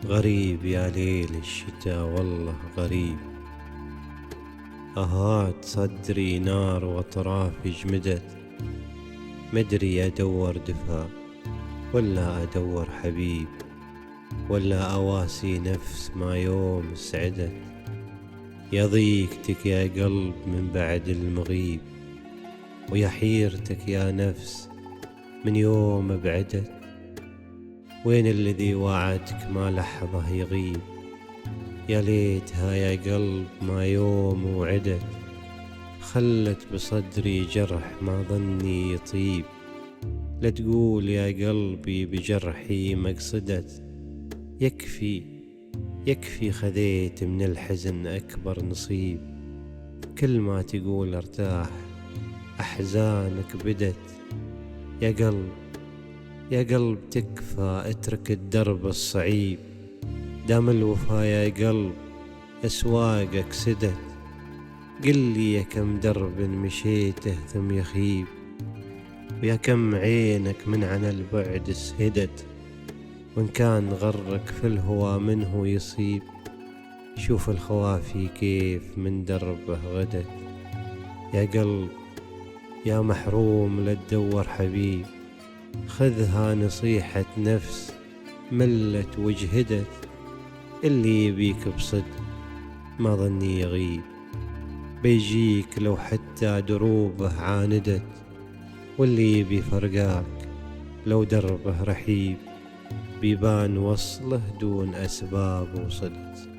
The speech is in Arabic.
غريب يا ليل الشتا والله غريب. أهات صدري نار وأطرافي جمدت، مدري أدور دفا ولا أدور حبيب، ولا أواسي نفس ما يوم سعدت. يا ضيقتك يا قلب من بعد المغيب، ويا حيرتك يا نفس من يوم بعدت. وين الذي وعدك ما لحظة يغيب؟ يا ليتها يا قلب ما يوم وعدت. خلت بصدري جرح ما ظني يطيب، لا تقول يا قلبي بجرحي مقصدت. يكفي يكفي خذيت من الحزن أكبر نصيب، كل ما تقول ارتاح أحزانك بدت. يا قلب يا قلب تكفى اترك الدرب الصعيب، دام الوفا يا قلب أسواقك سدت. قل لي يا كم درب مشيته ثم يخيب، ويا كم عينك من عن البعد سهدت. وإن كان غرك في الهوى منه يصيب، شوف الخوافي كيف من دربه غدت. يا قلب يا محروم لا تدور حبيب، خذها نصيحة نفس ملت وجهدت. اللي يبيك بصدق ما ظني يغيب، بيجيك لو حتى دروبه عاندت. واللي يبي فرقاك لو دربه رحيب، بيبان وصله دون أسباب وصدت.